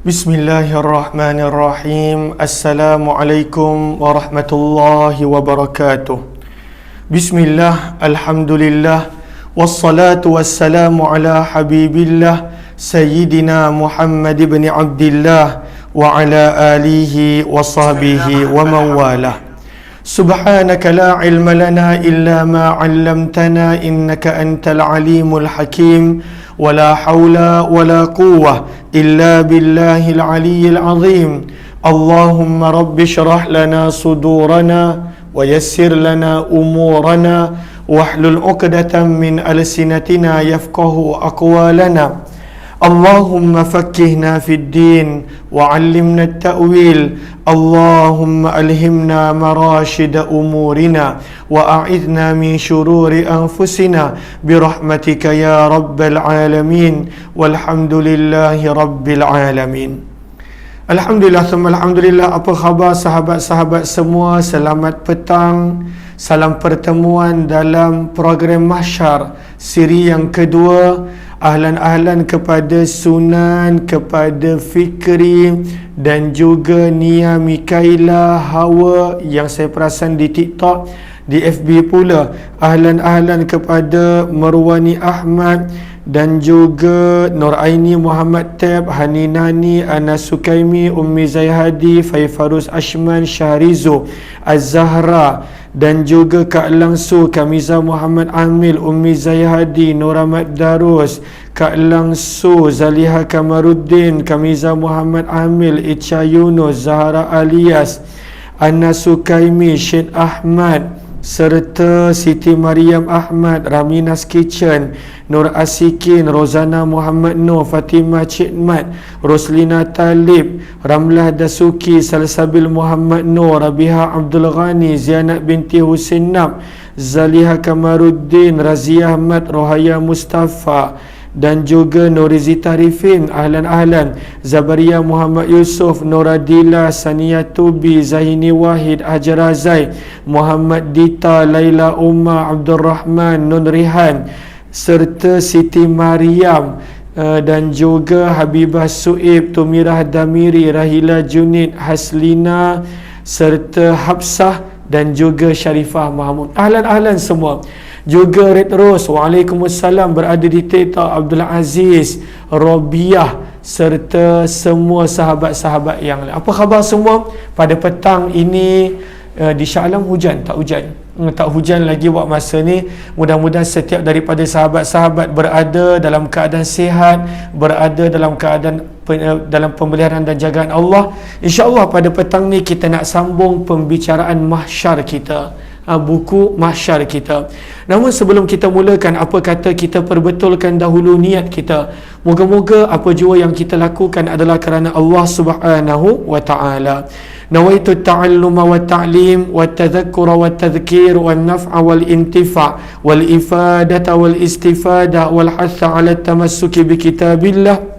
Bismillahirrahmanirrahim. Assalamualaikum warahmatullahi wabarakatuh. Bismillah, alhamdulillah, wassalatu wassalamu ala habibillah Sayyidina Muhammad ibn Abdillah wa ala alihi wa sahbihi wa mawalah. Subhanaka la ilma lana illa ma 'allamtana innaka antal alimul hakim. ولا حول ولا قوة إلا بالله العلي العظيم. اللهم رب اشرح لنا صدورنا ويسر لنا أمورنا واحلل عقدة من ألسنتنا يفقه أقوالنا. اللهم فقهنا في الدين وعلمنا التأويل. اللهم ألهمنا مراشد أمورنا وأعذنا من شرور أنفسنا برحمتك يا رب العالمين والحمد لله رب العالمين. Alhamdulillah, alhamdulillah. Apa khabar sahabat-sahabat semua? Selamat petang. Salam pertemuan dalam program Mahsyar siri yang kedua. Ahlan-ahlan kepada Sunan, kepada Fikri dan juga Nia Mikaela Hawa yang saya perasan di TikTok, di FB pula. Ahlan-ahlan kepada Marwani Ahmad dan juga Nur Aini Muhammad Tab, Hani Nani, Anas Sukaimi, Ummi Zayhadi, Faifaruz Ashman, Syahrizo Az-Zahra dan juga Kak Langsu, Kamiza Muhammad Amil, Ummi Zayhadi, Nur Ahmad Darus, Kak Langsu, Zaliha Kamaruddin, Kamiza Muhammad Amil, Icha Yunus, Zahra Alias, Anas Sukaimi, Syed Ahmad serta Siti Mariam Ahmad, Ramina's Kitchen, Nur Asikin, Rozana Muhammad Nur, Fatimah Cik Mat, Roslina Talib, Ramlah Dasuki, Salsabil Muhammad Nur, Rabiha Abdul Ghani, Zianat binti Husin Nab, Zaliha Kamaruddin, Razia Ahmad, Rohaya Mustafa dan juga Nurizi Tarifin. Ahlan-ahlan Zabaria Muhammad Yusuf, Noradila, Sania Tubi, Zahini Wahid, Hajar Azai, Muhammad Dita, Laila Umar, Abdul Rahman, Nun Rihan serta Siti Mariam dan juga Habibah Suib, Tumirah Damiri, Rahila Junid, Haslina serta Hafsah dan juga Sharifah Mahmud. Ahlan-ahlan semua. Juga Red Rose, Waalaikumsalam, berada di TikTok, Abdul Aziz, Robiah serta semua sahabat-sahabat yang lain. Apa khabar semua? Pada petang ini di Shah Alam hujan? Tak hujan? Tak hujan lagi buat masa ni. Mudah-mudahan setiap daripada sahabat-sahabat berada dalam keadaan sihat, berada dalam keadaan dalam pemeliharaan dan jagaan Allah. InsyaAllah pada petang ni kita nak sambung pembicaraan mahsyar kita, buku mahsyar kita. Namun sebelum kita mulakan, apa kata kita perbetulkan dahulu niat kita. Moga-moga apa jua yang kita lakukan adalah kerana Allah Subhanahu wa ta'ala. Nawaitu ta'alluma wa ta'lim wa tadhakkura wa tadhkir wa naf'a wal intifa' wal ifadata wal istifada wal hatha ala tamassuki bi kitabillah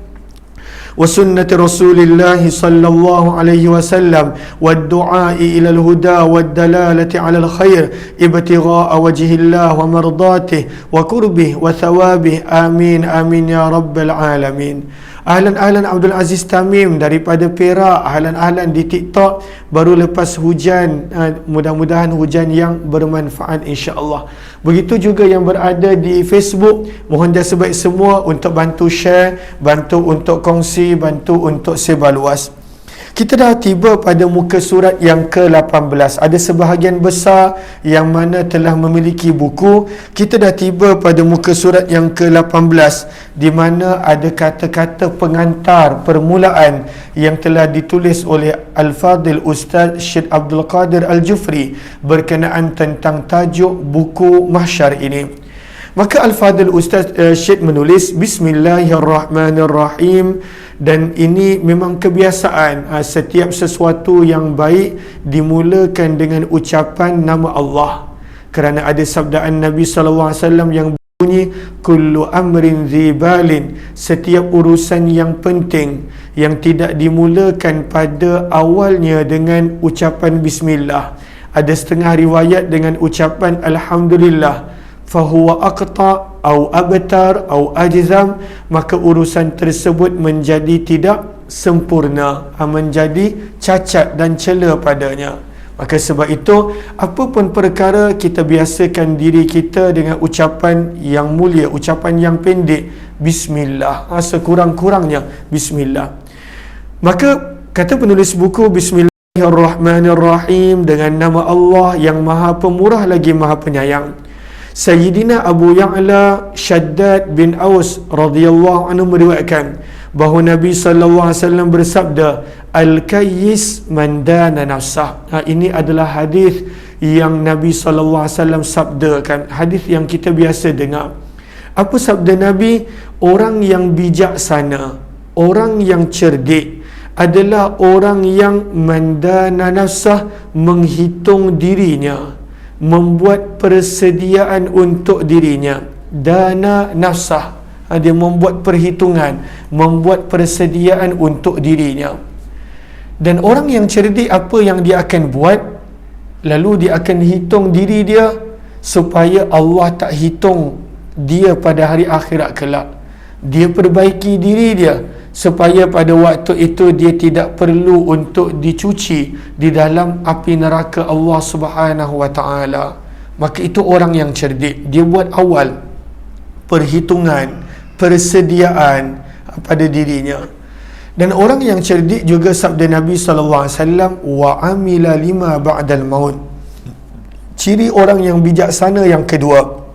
وسنة رسول الله صلى الله عليه وسلم والدعاء إلى الهدى والدلالة على الخير ابتغاء وجه الله ومرضاته وقربه وثوابه آمين آمين يا رب العالمين. Ahlan-ahlan Abdul Aziz Tamim daripada Perak. Ahlan-ahlan di TikTok, baru lepas hujan. Mudah-mudahan hujan yang bermanfaat insya-Allah. Begitu juga yang berada di Facebook. Mohon dia sebaik semua untuk bantu share, bantu untuk kongsi, bantu untuk sebar luas. Kita dah tiba pada muka surat yang ke-18. Ada sebahagian besar yang mana telah memiliki buku. Kita dah tiba pada muka surat yang ke-18 di mana ada kata-kata pengantar permulaan yang telah ditulis oleh Al-Fadil Ustaz Syed Abdul Qadir Al-Jufri berkenaan tentang tajuk buku mahsyar ini. Maka Al-Fadil Ustaz Syed menulis Bismillahirrahmanirrahim. Dan ini memang kebiasaan, setiap sesuatu yang baik dimulakan dengan ucapan nama Allah, kerana ada sabdaan Nabi SAW yang bunyi kullu amrin zibalin, setiap urusan yang penting yang tidak dimulakan pada awalnya dengan ucapan bismillah, ada setengah riwayat dengan ucapan alhamdulillah, fahuwa aqta' au abtar au ajzam, maka urusan tersebut menjadi tidak sempurna, menjadi cacat dan cela padanya. Maka sebab itu, apa pun perkara kita biasakan diri kita dengan ucapan yang mulia, ucapan yang pendek, Bismillah, sekurang-kurangnya Bismillah. Maka kata penulis buku, Bismillahirrahmanirrahim, dengan nama Allah yang Maha Pemurah lagi Maha Penyayang. Sayyidina Abu Ya'la Shaddad bin Aus radhiyallahu anhu meriwayatkan bahawa Nabi SAW bersabda, Al-Kayyis man dana nafsah. Ini adalah hadis yang Nabi SAW sabdakan, hadis yang kita biasa dengar. Apa sabda Nabi? Orang yang bijaksana, orang yang cerdik adalah orang yang mandana nafsah, menghitung dirinya, membuat persediaan untuk dirinya. Dana nafsah, dia membuat perhitungan, membuat persediaan untuk dirinya. Dan orang yang cerdik, apa yang dia akan buat? Lalu dia akan hitung diri dia supaya Allah tak hitung dia pada hari akhirat kelak. Dia perbaiki diri dia supaya pada waktu itu dia tidak perlu untuk dicuci di dalam api neraka Allah Subhanahu wa taala. Maka itu orang yang cerdik. Dia buat awal perhitungan, persediaan pada dirinya. Dan orang yang cerdik juga sabda Nabi SAW, wa amila lima ba'dal maut. Ciri orang yang bijaksana yang kedua,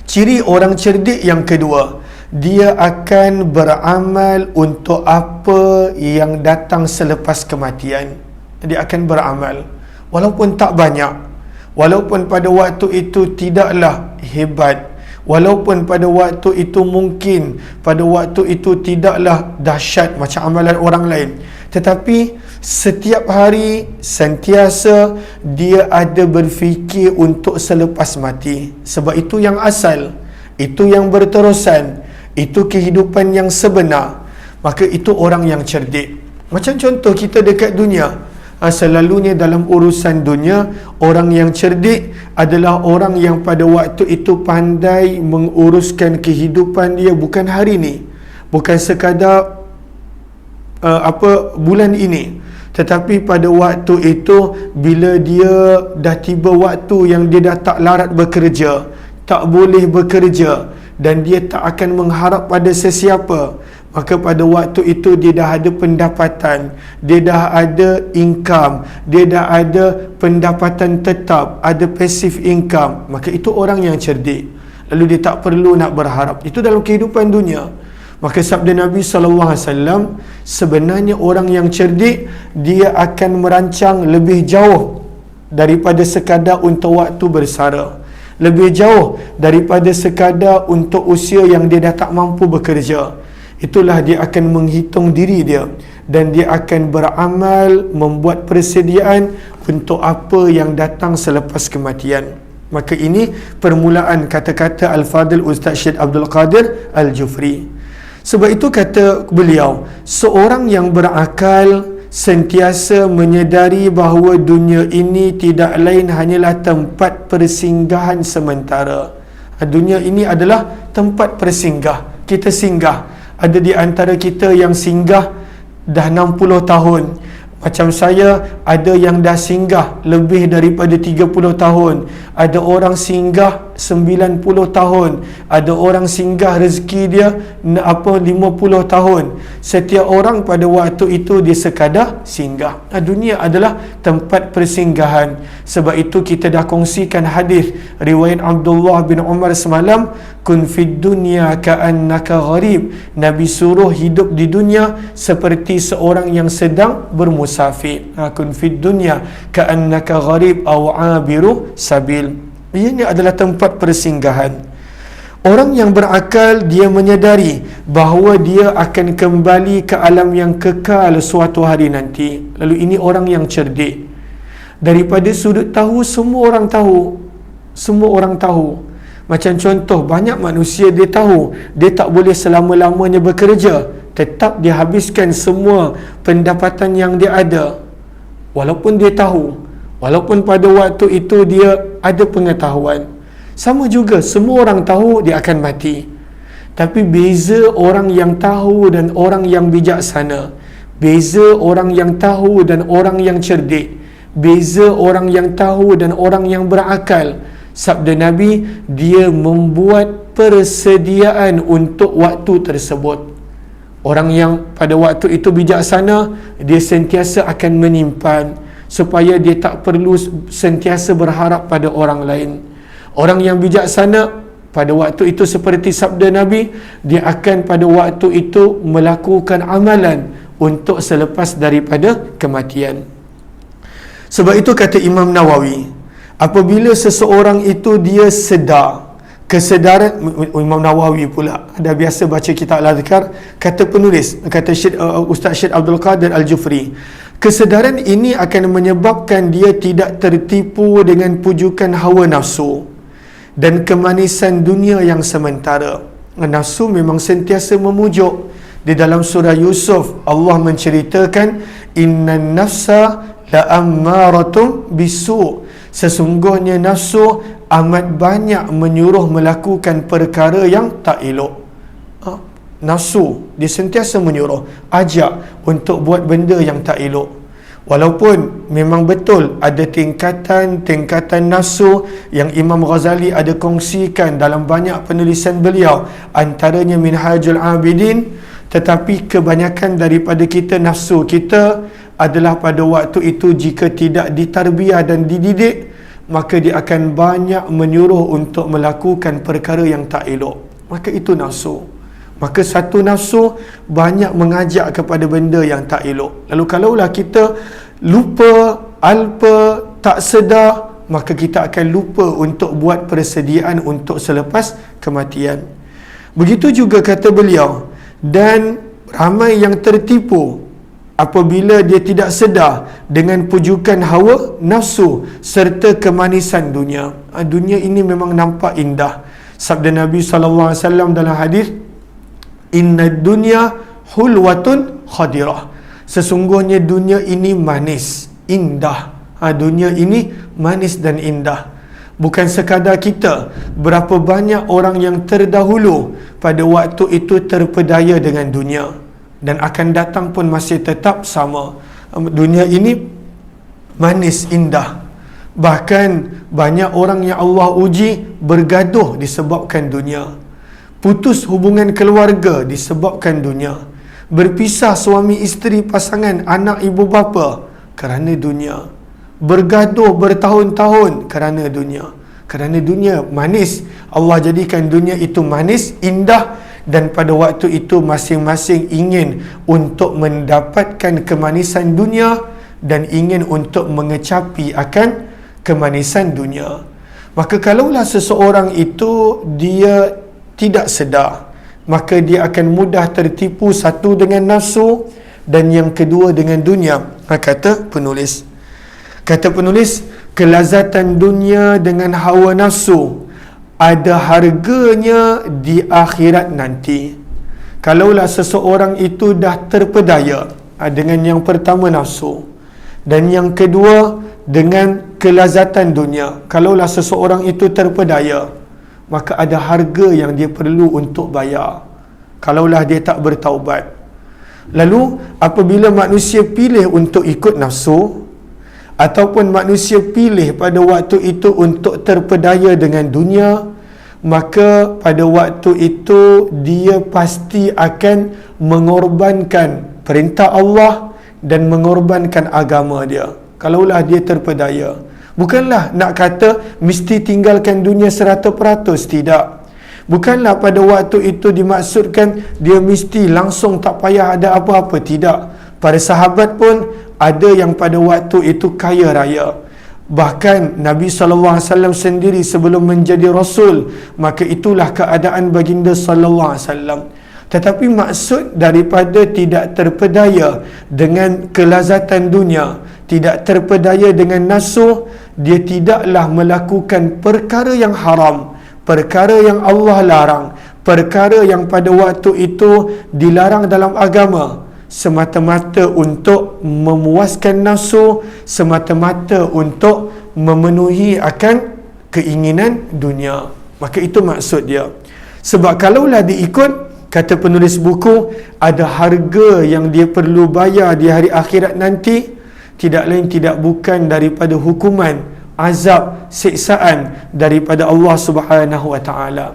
ciri orang cerdik yang kedua, dia akan beramal untuk apa yang datang selepas kematian. Dia akan beramal walaupun tak banyak, walaupun pada waktu itu tidaklah hebat, walaupun pada waktu itu mungkin pada waktu itu tidaklah dahsyat macam amalan orang lain, tetapi setiap hari sentiasa dia ada berfikir untuk selepas mati. Sebab itu yang asal, itu yang berterusan, itu kehidupan yang sebenar. Maka itu orang yang cerdik. Macam contoh kita dekat dunia, selalunya dalam urusan dunia, orang yang cerdik adalah orang yang pada waktu itu pandai menguruskan kehidupan dia, bukan hari ni, bukan sekadar bulan ini, tetapi pada waktu itu bila dia dah tiba waktu yang dia dah tak larat bekerja, tak boleh bekerja, dan dia tak akan mengharap pada sesiapa, maka pada waktu itu dia dah ada pendapatan, dia dah ada income, dia dah ada pendapatan tetap, ada passive income. Maka itu orang yang cerdik. Lalu dia tak perlu nak berharap. Itu dalam kehidupan dunia. Maka sabda Nabi SAW, sebenarnya orang yang cerdik, dia akan merancang lebih jauh daripada sekadar untuk waktu bersara, lebih jauh daripada sekadar untuk usia yang dia dah tak mampu bekerja. Itulah dia akan menghitung diri dia, dan dia akan beramal, membuat persediaan untuk apa yang datang selepas kematian. Maka ini permulaan kata-kata Al-Fadil Ustaz Syed Abdul Qadir Al-Jufri. Sebab itu kata beliau, seorang yang berakal sentiasa menyedari bahawa dunia ini tidak lain hanyalah tempat persinggahan sementara. Dunia ini adalah tempat persinggah. Kita singgah. Ada di antara kita yang singgah dah 60 tahun. Macam saya, ada yang dah singgah lebih daripada 30 tahun. Ada orang singgah 90 tahun. Ada orang singgah rezeki dia 50 tahun. Setiap orang pada waktu itu dia sekadar singgah. Dunia adalah tempat persinggahan. Sebab itu kita dah kongsikan hadis riwayat Abdullah bin Umar semalam, kun fid dunya ka'annaka gharib. Nabi suruh hidup di dunia seperti seorang yang sedang bermusafir. Kun fid dunya ka'annaka gharib aw abiru sabil. Ini adalah tempat persinggahan. Orang yang berakal, dia menyedari bahawa dia akan kembali ke alam yang kekal suatu hari nanti. Lalu ini orang yang cerdik. Daripada sudut tahu, semua orang tahu. Semua orang tahu. Macam contoh, banyak manusia dia tahu dia tak boleh selama-lamanya bekerja, tetap dia habiskan semua pendapatan yang dia ada. Walaupun dia tahu, walaupun pada waktu itu dia ada pengetahuan. Sama juga, semua orang tahu dia akan mati. Tapi beza orang yang tahu dan orang yang bijaksana, beza orang yang tahu dan orang yang cerdik, beza orang yang tahu dan orang yang berakal. Sabda Nabi, dia membuat persediaan untuk waktu tersebut. Orang yang pada waktu itu bijaksana, dia sentiasa akan menyimpan supaya dia tak perlu sentiasa berharap pada orang lain. Orang yang bijaksana pada waktu itu seperti sabda Nabi, dia akan pada waktu itu melakukan amalan untuk selepas daripada kematian. Sebab itu kata Imam Nawawi, apabila seseorang itu dia sedar, kesedaran, Imam Nawawi pula dah biasa baca kitab Al-Adhkar, kata penulis, kata Ustaz Syed Abdul Qadir Al-Jufri, kesedaran ini akan menyebabkan dia tidak tertipu dengan pujukan hawa nafsu dan kemanisan dunia yang sementara. Nafsu memang sentiasa memujuk. Di dalam surah Yusuf, Allah menceritakan, innan nafsa la'ammaratum bisu', sesungguhnya nafsu amat banyak menyuruh melakukan perkara yang tak elok. Nafsu dia sentiasa menyuruh, ajak untuk buat benda yang tak elok. Walaupun memang betul ada tingkatan nafsu yang Imam Ghazali ada kongsikan dalam banyak penulisan beliau, antaranya Minhajul Abidin, tetapi kebanyakan daripada kita, nafsu kita adalah pada waktu itu jika tidak ditarbiah dan dididik, maka dia akan banyak menyuruh untuk melakukan perkara yang tak elok. Maka itu nafsu. Maka satu nafsu banyak mengajak kepada benda yang tak elok. Lalu kalaulah kita lupa, alpa, tak sedar, maka kita akan lupa untuk buat persediaan untuk selepas kematian. Begitu juga kata beliau, dan ramai yang tertipu apabila dia tidak sedar dengan pujukan hawa nafsu serta kemanisan dunia. Dunia ini memang nampak indah. Sabda Nabi SAW dalam hadis, inna dunya hulwatun khadirah, sesungguhnya dunia ini manis, indah. Dunia ini manis dan indah. Bukan sekadar kita, berapa banyak orang yang terdahulu pada waktu itu terpedaya dengan dunia, dan akan datang pun masih tetap sama. Dunia ini manis, indah. Bahkan banyak orang yang Allah uji bergaduh disebabkan dunia, putus hubungan keluarga disebabkan dunia, berpisah suami isteri, pasangan, anak ibu bapa kerana dunia, bergaduh bertahun-tahun kerana dunia. Kerana dunia manis, Allah jadikan dunia itu manis, indah, dan pada waktu itu masing-masing ingin untuk mendapatkan kemanisan dunia dan ingin untuk mengecapi akan kemanisan dunia. Maka kalaulah seseorang itu dia tidak sedar, maka dia akan mudah tertipu, satu dengan nafsu dan yang kedua dengan dunia. Kata penulis, kelazatan dunia dengan hawa nafsu ada harganya di akhirat nanti. Kalaulah seseorang itu dah terpedaya dengan yang pertama nafsu, dan yang kedua dengan kelazatan dunia, kalaulah seseorang itu terpedaya, maka ada harga yang dia perlu untuk bayar kalaulah dia tak bertaubat. Lalu apabila manusia pilih untuk ikut nafsu, ataupun manusia pilih pada waktu itu untuk terpedaya dengan dunia, maka pada waktu itu dia pasti akan mengorbankan perintah Allah dan mengorbankan agama dia kalaulah dia terpedaya. Bukanlah nak kata mesti tinggalkan dunia 100%, tidak. Bukanlah pada waktu itu dimaksudkan dia mesti langsung tak payah ada apa-apa, tidak. Para sahabat pun ada yang pada waktu itu kaya raya. Bahkan Nabi SAW sendiri sebelum menjadi Rasul, maka itulah keadaan baginda SAW. Tetapi maksud daripada tidak terpedaya dengan kelazatan dunia, tidak terpedaya dengan nafsu, dia tidaklah melakukan perkara yang haram, perkara yang Allah larang, perkara yang pada waktu itu dilarang dalam agama, semata-mata untuk memuaskan nafsu, semata-mata untuk memenuhi akan keinginan dunia. Maka itu maksud dia. Sebab kalaulah diikut, kata penulis buku, ada harga yang dia perlu bayar di hari akhirat nanti, tidak lain tidak bukan daripada hukuman, azab, siksaan daripada Allah Subhanahu Wa Taala.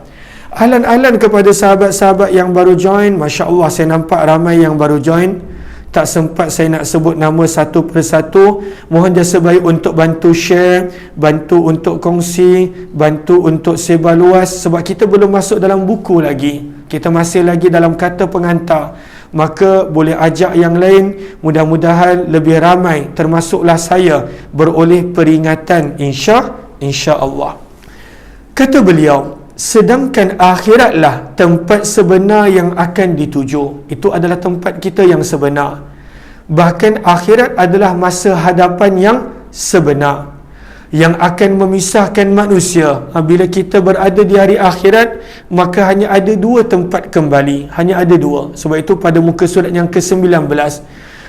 Alan-alan kepada sahabat-sahabat yang baru join, Masya Allah, saya nampak ramai yang baru join. Tak sempat saya nak sebut nama satu persatu. Mohon jasa baik untuk bantu share, bantu untuk kongsi, bantu untuk sebar luas. Sebab kita belum masuk dalam buku lagi, kita masih lagi dalam kata pengantar. Maka boleh ajak yang lain, mudah-mudahan lebih ramai, termasuklah saya, beroleh peringatan insya Allah. Kata beliau, sedangkan akhiratlah tempat sebenar yang akan dituju. Itu adalah tempat kita yang sebenar. Bahkan akhirat adalah masa hadapan yang sebenar, yang akan memisahkan manusia. Bila kita berada di hari akhirat, maka hanya ada dua tempat kembali. Hanya ada dua. Sebab itu pada muka surat yang ke-19,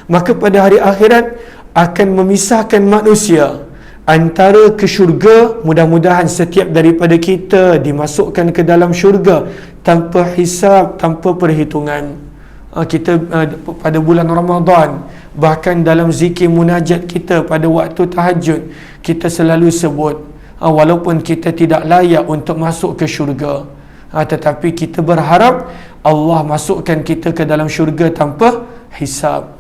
maka pada hari akhirat akan memisahkan manusia antara ke syurga. Mudah-mudahan setiap daripada kita dimasukkan ke dalam syurga tanpa hisab, tanpa perhitungan. Kita pada bulan Ramadan, bahkan dalam zikir munajat kita pada waktu tahajud, kita selalu sebut, walaupun kita tidak layak untuk masuk ke syurga, tetapi kita berharap Allah masukkan kita ke dalam syurga tanpa hisab.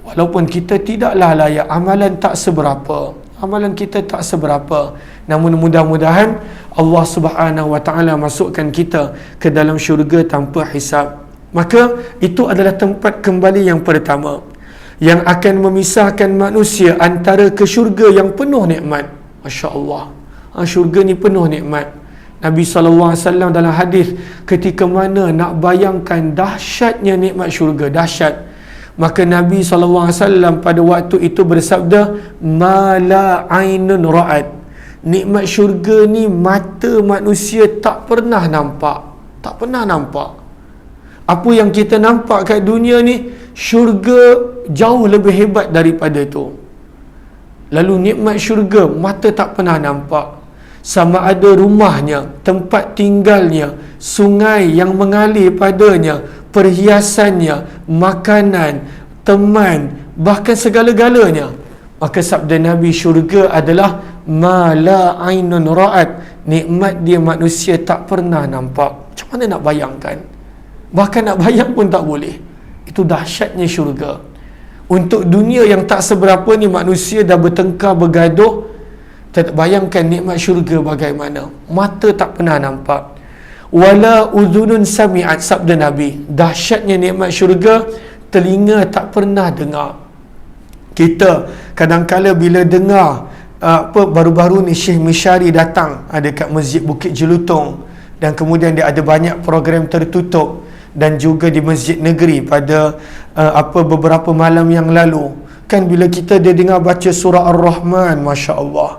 Walaupun kita tidaklah layak, amalan tak seberapa, amalan kita tak seberapa, namun mudah-mudahan Allah Subhanahu Wa Taala masukkan kita ke dalam syurga tanpa hisab. Maka itu adalah tempat kembali yang pertama, yang akan memisahkan manusia antara ke syurga yang penuh nikmat. Masya Allah, syurga ni penuh nikmat. Nabi SAW dalam hadis, ketika mana nak bayangkan dahsyatnya nikmat syurga, dahsyat, maka Nabi SAW pada waktu itu bersabda, ma la ainun ra'at. Nikmat syurga ni mata manusia tak pernah nampak. Tak pernah nampak. Apa yang kita nampak kat dunia ni, syurga jauh lebih hebat daripada itu. Lalu nikmat syurga mata tak pernah nampak. Sama ada rumahnya, tempat tinggalnya, sungai yang mengalir padanya, perhiasannya, makanan, teman, bahkan segala-galanya. Maka sabda Nabi, syurga adalah ma la ainun ra'at. Nikmat dia manusia tak pernah nampak. Macam mana nak bayangkan? Bahkan nak bayang pun tak boleh. Itu dahsyatnya syurga. Untuk dunia yang tak seberapa ni, manusia dah bertengkar, bergaduh. Tak bayangkan nikmat syurga bagaimana. Mata tak pernah nampak. Wala udhunun sami'at, sabda Nabi, dahsyatnya nikmat syurga, telinga tak pernah dengar. Kita kadang-kala bila dengar baru-baru ni Syekh Mishari datang dekat Masjid Bukit Jelutong, dan kemudian dia ada banyak program tertutup, dan juga di Masjid Negeri pada beberapa malam yang lalu. Kan bila kita dia dengar baca surah Ar-Rahman, Masya Allah,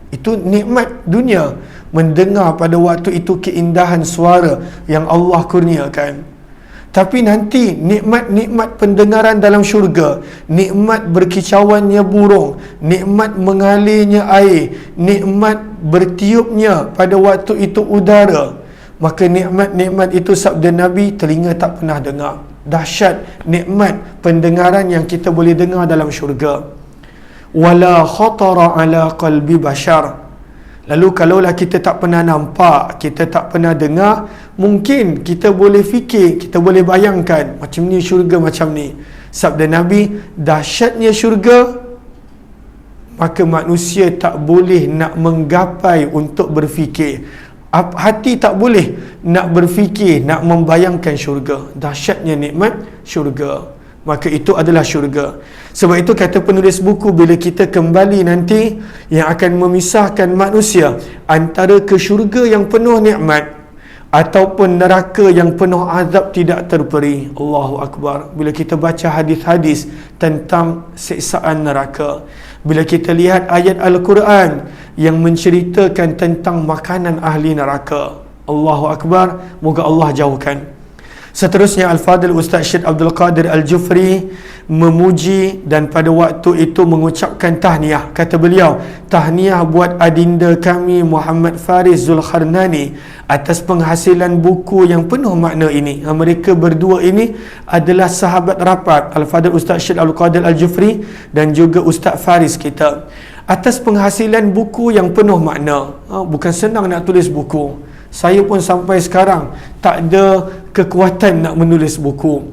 itu nikmat dunia. Mendengar pada waktu itu keindahan suara yang Allah kurniakan. Tapi nanti nikmat-nikmat pendengaran dalam syurga, nikmat berkicauannya burung, nikmat mengalirnya air, nikmat bertiupnya pada waktu itu udara, maka nikmat-nikmat itu sabda Nabi, telinga tak pernah dengar. Dahsyat nikmat pendengaran yang kita boleh dengar dalam syurga. Wala khatara ala qalbi bashar. Lalu kalaulah kita tak pernah nampak, kita tak pernah dengar, mungkin kita boleh fikir, kita boleh bayangkan macam ni syurga, macam ni. Sabda Nabi, dahsyatnya syurga, maka manusia tak boleh nak menggapai untuk berfikir. Hati tak boleh nak berfikir, nak membayangkan syurga. Dahsyatnya nikmat syurga. Maka itu adalah syurga. Sebab itu kata penulis buku, bila kita kembali nanti, yang akan memisahkan manusia antara ke syurga yang penuh nikmat ataupun neraka yang penuh azab tidak terperi. Allahu Akbar. Bila kita baca hadis-hadis tentang siksaan neraka, bila kita lihat ayat Al-Quran yang menceritakan tentang makanan ahli neraka, Allahu Akbar. Moga Allah jauhkan. Seterusnya Al-Fadhil Ustaz Syed Abdul Qadir Al-Jufri memuji dan pada waktu itu mengucapkan tahniah. Kata beliau, tahniah buat adinda kami Muhammad Faris Zulkarnaini atas penghasilan buku yang penuh makna ini. Mereka berdua ini adalah sahabat rapat, Al-Fadhil Ustaz Syed Abdul Qadir Al-Jufri dan juga Ustaz Faris kita, atas penghasilan buku yang penuh makna. Bukan senang nak tulis buku. Saya pun sampai sekarang tak ada kekuatan nak menulis buku.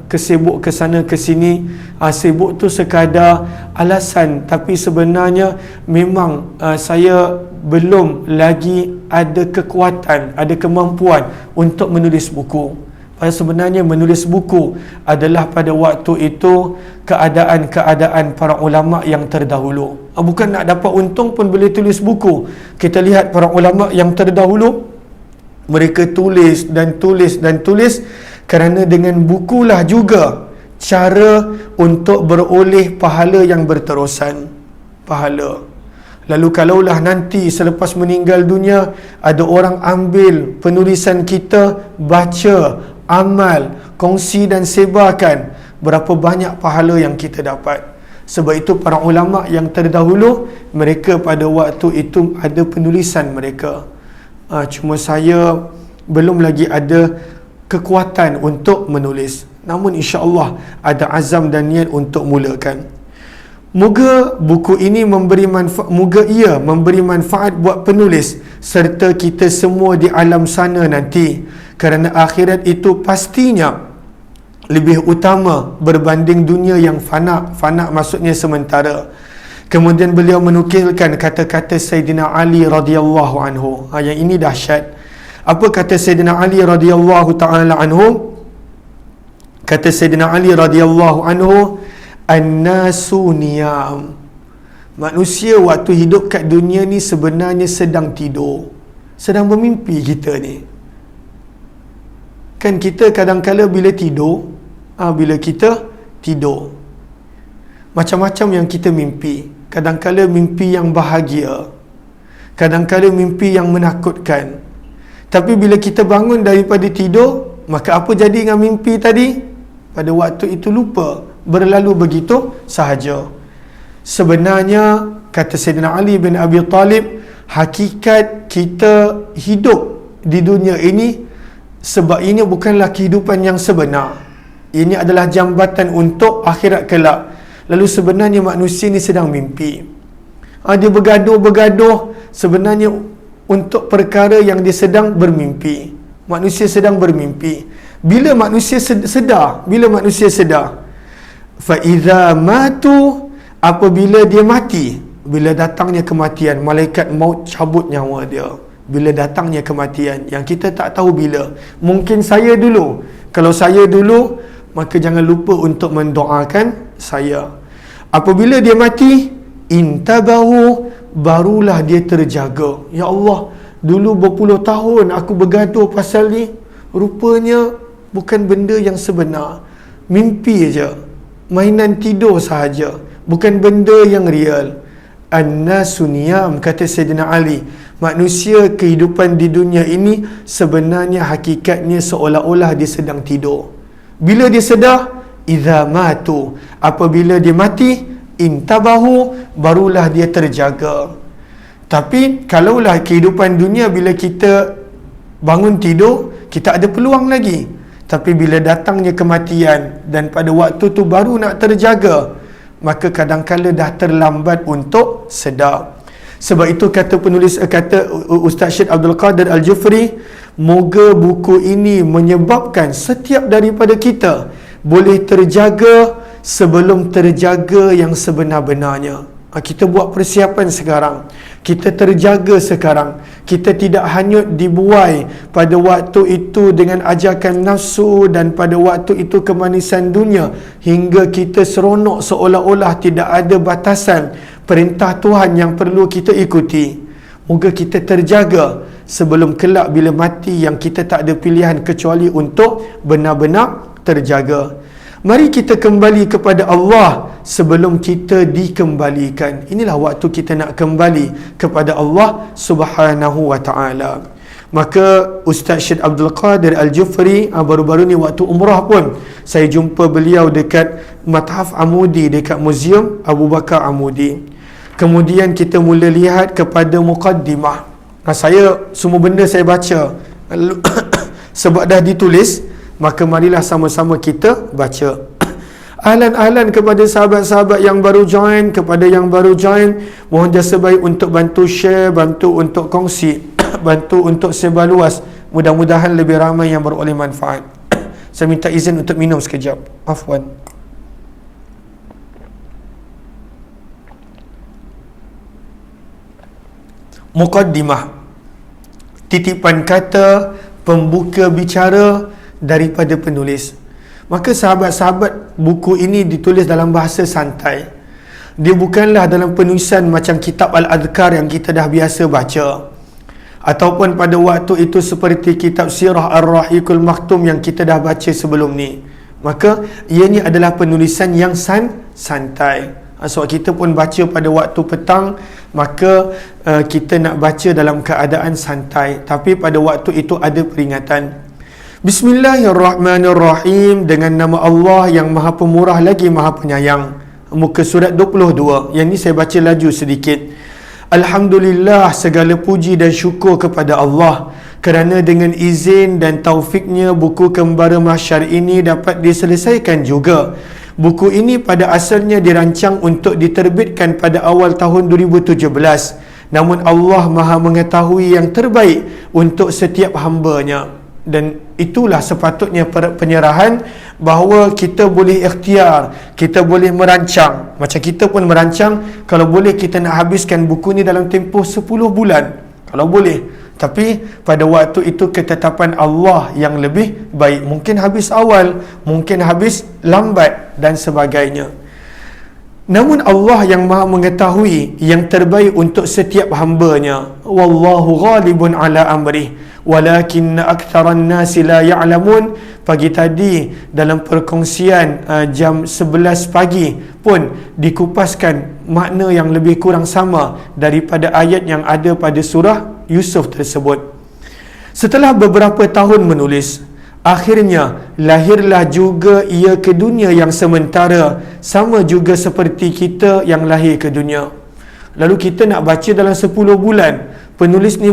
Kesibuk ke sana ke sini. Sibuk tu sekadar alasan, tapi sebenarnya memang saya belum lagi ada kekuatan, ada kemampuan untuk menulis buku. Padahal sebenarnya menulis buku adalah pada waktu itu keadaan-keadaan para ulama yang terdahulu. Bukan nak dapat untung pun boleh tulis buku. Kita lihat para ulama yang terdahulu, mereka tulis dan tulis dan tulis, kerana dengan bukulah juga cara untuk beroleh pahala yang berterusan. Pahala. Lalu kalaulah nanti selepas meninggal dunia ada orang ambil penulisan kita, baca, amal, kongsi dan sebarkan, berapa banyak pahala yang kita dapat. Sebab itu para ulama yang terdahulu, mereka pada waktu itu ada penulisan mereka. Cuma saya belum lagi ada kekuatan untuk menulis. Namun insya-Allah ada azam dan niat untuk mulakan. Moga buku ini memberi manfaat, moga ia memberi manfaat buat penulis serta kita semua di alam sana nanti. Kerana akhirat itu pastinya lebih utama berbanding dunia yang fana. Fana maksudnya sementara. Kemudian beliau menukilkan kata-kata Sayyidina Ali radhiyallahu anhu. Yang ini dahsyat. Apa kata Sayyidina Ali radhiyallahu ta'ala anhu? Kata Sayyidina Ali radhiyallahu anhu, an-nasu niyam. Manusia waktu hidup kat dunia ni sebenarnya sedang tidur, sedang bermimpi kita ni. Kan kita kadang-kala bila tidur, bila kita tidur, macam-macam yang kita mimpi. Kadang-kala mimpi yang bahagia, kadang-kala mimpi yang menakutkan. Tapi bila kita bangun daripada tidur, maka apa jadi dengan mimpi tadi? Pada waktu itu lupa, berlalu begitu sahaja. Sebenarnya, kata Sayyidina Ali bin Abi Talib, hakikat kita hidup di dunia ini, sebab ini bukanlah kehidupan yang sebenar. Ini adalah jambatan untuk akhirat kelak. Lalu sebenarnya manusia ni sedang mimpi. Dia bergaduh-bergaduh sebenarnya untuk perkara yang dia sedang bermimpi. Manusia sedang bermimpi. Bila manusia sedar, fa iza matu, apabila dia mati, bila datangnya kematian, malaikat maut cabut nyawa dia. Bila datangnya kematian yang kita tak tahu bila. Mungkin saya dulu. Kalau saya dulu, maka jangan lupa untuk mendoakan saya. Apabila dia mati, intabahu, barulah dia terjaga. Ya Allah, dulu berpuluh tahun aku bergaduh pasal ni, rupanya bukan benda yang sebenar. Mimpi aja, mainan tidur sahaja, bukan benda yang real. An-nasu niyam, kata Sayyidina Ali. Manusia kehidupan di dunia ini sebenarnya hakikatnya seolah-olah dia sedang tidur. Bila dia sedar, idza matu, apabila dia mati, intabahu, barulah dia terjaga. Tapi kalaulah kehidupan dunia bila kita bangun tidur, kita ada peluang lagi. Tapi bila datangnya kematian dan pada waktu tu baru nak terjaga, maka kadang-kala dah terlambat untuk sedar. Sebab itu kata penulis, kata Ustaz Syed Abdul Qadir Al-Jufri, moga buku ini menyebabkan setiap daripada kita boleh terjaga sebelum terjaga yang sebenar-benarnya. Kita buat persiapan sekarang, kita terjaga sekarang, kita tidak hanyut dibuai pada waktu itu dengan ajakan nafsu dan pada waktu itu kemanisan dunia, hingga kita seronok seolah-olah tidak ada batasan perintah Tuhan yang perlu kita ikuti. Moga kita terjaga sebelum kelak bila mati yang kita tak ada pilihan kecuali untuk benar-benar terjaga. Mari kita kembali kepada Allah sebelum kita dikembalikan. Inilah waktu kita nak kembali kepada Allah Subhanahu wa ta'ala. Maka Ustaz Syed Abdul Qadir Al-Jufri, baru-baru ni waktu umrah pun saya jumpa beliau dekat Mathaf Amudi, dekat Museum Abu Bakar Amudi. Kemudian kita mula lihat kepada muqaddimah. Saya semua benda saya baca sebab dah ditulis, maka marilah sama-sama kita baca. Ahlan-ahlan kepada sahabat-sahabat yang baru join, kepada yang baru join, mohon jasa baik untuk bantu share, bantu untuk kongsi, bantu untuk sebar luas. Mudah-mudahan lebih ramai yang beroleh manfaat. Saya minta izin untuk minum sekejap. Afwan. Muqaddimah, titipan kata pembuka bicara daripada penulis. Maka sahabat-sahabat, buku ini ditulis dalam bahasa santai. Dia bukanlah dalam penulisan macam kitab Al-Adhkar yang kita dah biasa baca, ataupun pada waktu itu seperti kitab Sirah Ar-Rahiqul Maktum yang kita dah baca sebelum ni. Maka ianya adalah penulisan yang santai. Sebab kita pun baca pada waktu petang, maka kita nak baca dalam keadaan santai. Tapi pada waktu itu ada peringatan. Bismillahirrahmanirrahim. Dengan nama Allah yang Maha Pemurah lagi Maha Penyayang. Muka surat 22. Yang ni saya baca laju sedikit. Alhamdulillah, segala puji dan syukur kepada Allah kerana dengan izin dan taufiknya buku Kembara Mahsyar ini dapat diselesaikan juga. Buku ini pada asalnya dirancang untuk diterbitkan pada awal tahun 2017. Namun Allah Maha mengetahui yang terbaik untuk setiap hamba-Nya. Dan itulah sepatutnya penyerahan, bahawa kita boleh ikhtiar, kita boleh merancang. Macam kita pun merancang, kalau boleh kita nak habiskan buku ni dalam tempoh 10 bulan. Kalau boleh. Tapi pada waktu itu ketetapan Allah yang lebih baik. Mungkin habis awal, mungkin habis lambat dan sebagainya. Namun Allah yang Maha mengetahui yang terbaik untuk setiap hamba-Nya. Wallahu ghalibun ala amrih walakinna aktharan nasi la ya'lamun. Pagi tadi dalam perkongsian jam 11 pagi pun dikupaskan makna yang lebih kurang sama daripada ayat yang ada pada surah Yusuf tersebut. Setelah beberapa tahun menulis, akhirnya lahirlah juga ia ke dunia yang sementara, sama juga seperti kita yang lahir ke dunia. Lalu kita nak baca dalam 10 bulan. Penulis ni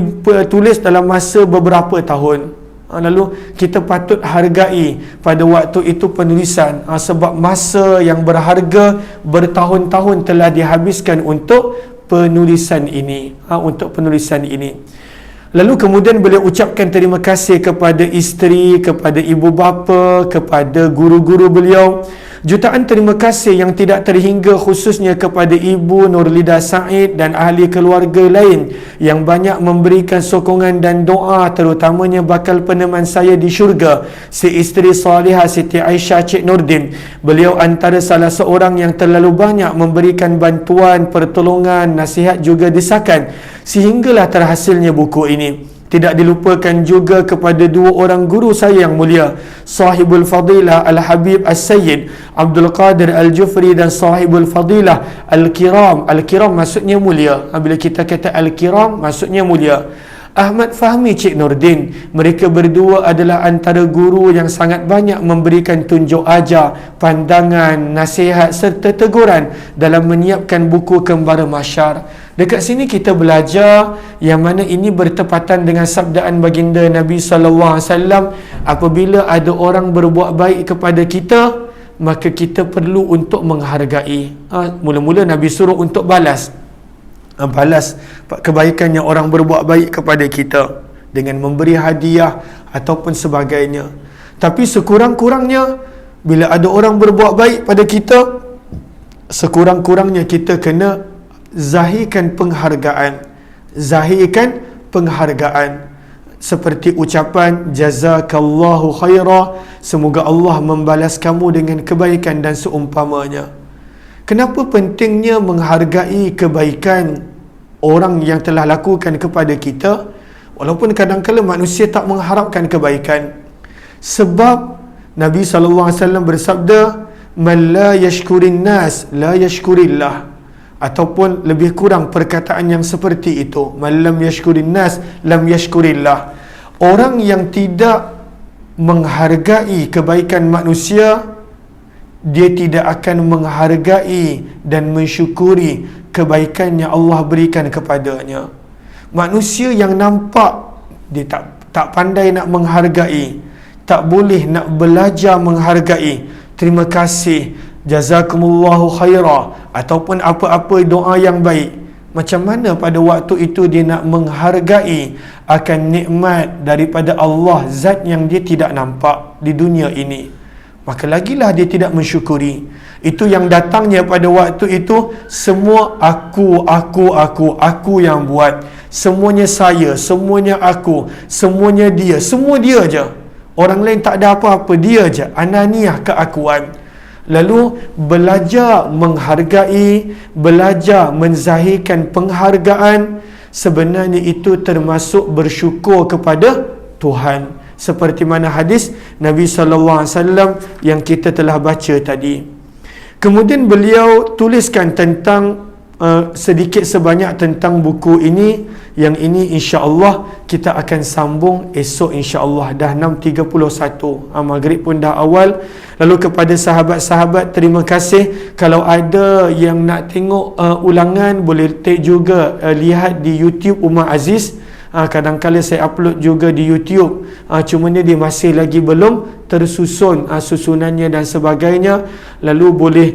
tulis dalam masa beberapa tahun. Lalu kita patut hargai pada waktu itu penulisan, sebab masa yang berharga bertahun-tahun telah dihabiskan untuk penulisan ini. Untuk penulisan ini. Lalu kemudian beliau ucapkan terima kasih kepada isteri, kepada ibu bapa, kepada guru-guru beliau. Jutaan terima kasih yang tidak terhingga, khususnya kepada Ibu Nurlida Said dan ahli keluarga lain yang banyak memberikan sokongan dan doa, terutamanya bakal peneman saya di syurga, si isteri salihah Siti Aisyah Cik Nordin. Beliau antara salah seorang yang terlalu banyak memberikan bantuan, pertolongan, nasihat juga desakan, sehinggalah terhasilnya buku ini. Tidak dilupakan juga kepada dua orang guru saya yang mulia, Sahibul Fadilah Al-Habib As-Sayyid Abdul Qadir Al-Jufri dan Sahibul Fadilah Al-Kiram. Al-Kiram maksudnya mulia. Bila kita kata Al-Kiram maksudnya mulia, Ahmad Fahmi Cik Nordin. Mereka berdua adalah antara guru yang sangat banyak memberikan tunjuk ajar, pandangan, nasihat serta teguran dalam menyiapkan buku Kembara Mahsyar. Dekat sini kita belajar yang mana ini bertepatan dengan sabdaan baginda Nabi SAW, apabila ada orang berbuat baik kepada kita, maka kita perlu untuk menghargai. Mula-mula Nabi suruh untuk balas kebaikan yang orang berbuat baik kepada kita dengan memberi hadiah ataupun sebagainya. Tapi sekurang-kurangnya bila ada orang berbuat baik pada kita, sekurang-kurangnya kita kena zahirkan penghargaan seperti ucapan jazakallahu khaira, semoga Allah membalas kamu dengan kebaikan dan seumpamanya. Kenapa pentingnya menghargai kebaikan orang yang telah lakukan kepada kita, walaupun kadang-kadang manusia tak mengharapkan kebaikan? Sebab Nabi SAW bersabda, man la yashkurin nas la yashkurillah. Ataupun lebih kurang perkataan yang seperti itu, man lam yashkurin nas lam yashkurillah. Orang yang tidak menghargai kebaikan manusia, dia tidak akan menghargai dan mensyukuri kebaikan yang Allah berikan kepadanya. Manusia yang nampak, dia tak pandai nak menghargai, tak boleh nak belajar menghargai. Terima kasih, jazakumullahu khaira, ataupun apa-apa doa yang baik. Macam mana pada waktu itu dia nak menghargai akan nikmat daripada Allah, zat yang dia tidak nampak di dunia ini? Maka lagilah dia tidak mensyukuri. Itu yang datangnya pada waktu itu, semua aku yang buat. Semuanya saya, semuanya aku, semuanya dia, semua dia je. Orang lain tak ada apa-apa, dia je. Ananiah, keakuan. Lalu belajar menghargai, belajar menzahirkan penghargaan, sebenarnya itu termasuk bersyukur kepada Tuhan. Seperti mana hadis Nabi SAW yang kita telah baca tadi. Kemudian beliau tuliskan tentang sedikit sebanyak tentang buku ini. Yang ini insya-Allah kita akan sambung esok insya-Allah. Dah 6.31, maghrib pun dah awal. Lalu kepada sahabat-sahabat, terima kasih. Kalau ada yang nak tengok ulangan, boleh take juga lihat di YouTube Umar Aziz. Kadang-kadang saya upload juga di YouTube, cumanya dia masih lagi belum tersusun susunannya dan sebagainya. Lalu boleh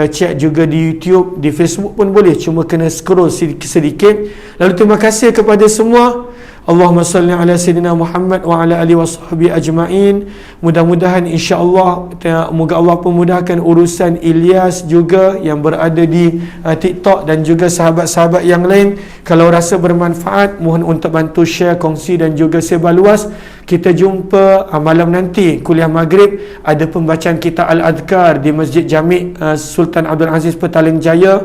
check juga di YouTube, di Facebook pun boleh, cuma kena scroll sedikit. Lalu terima kasih kepada semua. Allahumma salli ala sayyidina Muhammad wa ala alihi washabihi ajma'in. Mudah-mudahan insya-Allah, moga Allah pemudahkan urusan Ilyas juga yang berada di TikTok dan juga sahabat-sahabat yang lain. Kalau rasa bermanfaat, mohon untuk bantu share, kongsi dan juga sebar luas. Kita jumpa malam nanti kuliah maghrib, ada pembacaan kitab Al-Adhkar di Masjid Jami' Sultan Abdul Aziz Petaling Jaya.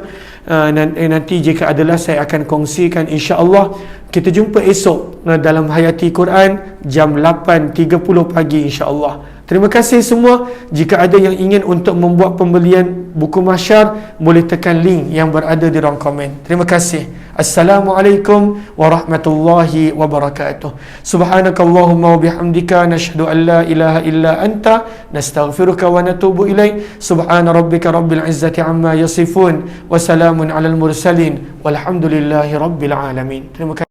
Nanti jika adalah saya akan kongsikan insya-Allah. Kita jumpa esok dalam Hayati Quran jam 8.30 pagi insya-Allah. Terima kasih semua. Jika ada yang ingin untuk membuat pembelian buku Mahsyar, boleh tekan link yang berada di ruang komen. Terima kasih. Assalamualaikum warahmatullahi wabarakatuh. Subhanakallahumma wa bihamdika, nashhadu an la ilaha illa anta, nastaghfiruka wa natubu ilaik. Subhana rabbika rabbil izzati amma yasifun, wa salamun alal mursalin, walhamdulillahi rabbil alamin. Terima kasih.